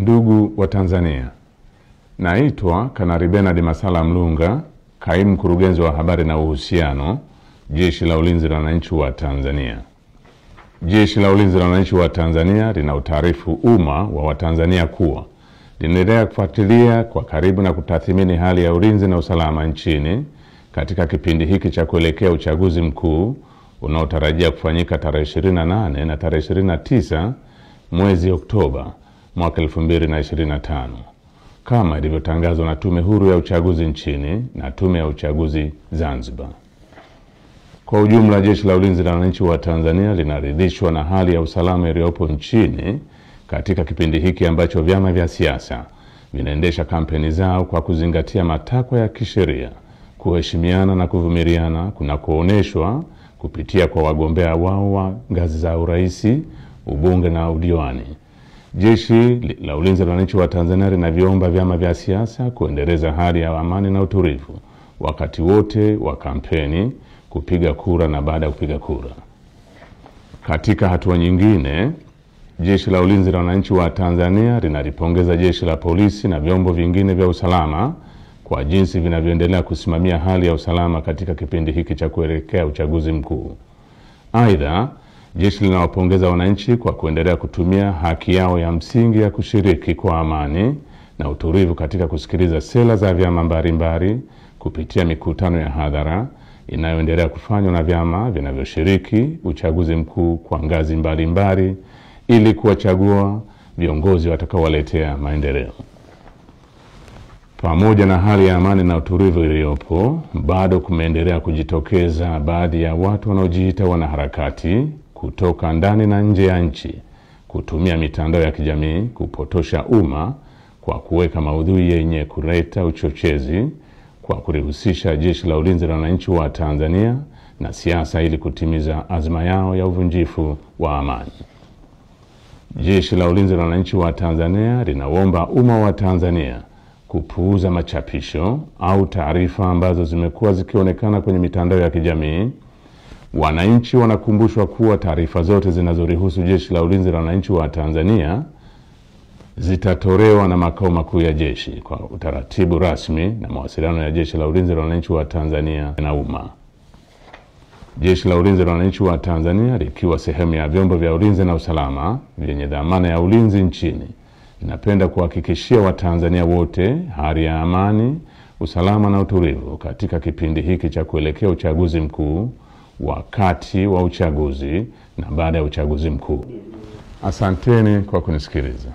Ndugu wa Tanzania, naitwa Kanali Bernard Masala Mlunga, kaimu mkurugenzi wa habari na uhusiano, Jeshi la Ulinzi la Wananchi wa Tanzania. Jeshi la Ulinzi la Wananchi wa Tanzania linautaarifu umma wa Watanzania kuwa linaendelea kufuatilia kwa karibu na kutathmini hali ya ulinzi na usalama nchini katika kipindi hiki cha kuelekea uchaguzi mkuu unaotarajia kufanyika tarehe 28 na tarehe 29 mwezi Oktoba mwaka 2025 kama ilivyotangazwa na Tume Huru ya Uchaguzi nchini na Tume ya Uchaguzi Zanzibar. Kwa ujumla, Jeshi la Ulinzi la Wananchi wa Tanzania linaridhishwa na hali ya usalama iliyopo nchini katika kipindi hiki ambacho vyama vya siasa vinaendesha kampeni zao kwa kuzingatia matakwa ya kisheria, kuheshimiana na kuvumiliana kunakooneshwa kupitia kwa wagombea wao wa ngazi za urais, ubunge na udiwani. Jeshi la Ulinzi la Wananchi wa Tanzania linaviomba vyama vya siasa kuendeleza hali ya amani na utulivu wakati wote wa kampeni, kupiga kura na baada ya kupiga kura. Katika hatua nyingine, Jeshi la Ulinzi la Wananchi wa Tanzania linalipongeza Jeshi la Polisi na vyombo vingine vya usalama kwa jinsi vinavyoendelea kusimamia hali ya usalama katika kipindi hiki cha kuelekea uchaguzi mkuu. Aidha, jeshi linawapongeza wananchi kwa kuendelea kutumia haki yao ya msingi ya kushiriki kwa amani na utulivu katika kusikiliza sera za vyama mbalimbali kupitia mikutano ya hadhara inayoendelea kufanywa na vyama vinavyoshiriki uchaguzi mkuu kwa ngazi mbalimbali ili kuwachagua viongozi watakaowaletea maendeleo. Pamoja na hali ya amani na utulivu iliyopo, bado kumeendelea kujitokeza baadhi ya watu wanaojiita wanaharakati kutoka ndani na nje ya nchi kutumia mitandao ya kijamii kupotosha umma kwa kuweka maudhui yenye kuleta uchochezi kwa kulihusisha Jeshi la Ulinzi la Wananchi wa Tanzania na siasa ili kutimiza azma yao ya uvunjifu wa amani. Jeshi la Ulinzi la Wananchi wa Tanzania linaomba umma wa Tanzania kupuuza machapisho au taarifa ambazo zimekuwa zikionekana kwenye mitandao ya kijamii. Wananchi wanakumbushwa kuwa taarifa zote zinazorihusu Jeshi la Ulinzi la Wananchi wa Tanzania zitatolewa na makao makuu ya jeshi kwa utaratibu rasmi na mawasiliano ya Jeshi la Ulinzi la Wananchi wa Tanzania na umma. Jeshi la Ulinzi la Wananchi wa Tanzania likiwa sehemu ya vyombo vya ulinzi na usalama vyenye dhamana ya ulinzi nchini, linapenda kuhakikishia Watanzania wote hali ya amani, usalama na utulivu katika kipindi hiki cha kuelekea uchaguzi mkuu, wakati wa uchaguzi na baada ya uchaguzi mkuu. Asanteni kwa kunisikiliza.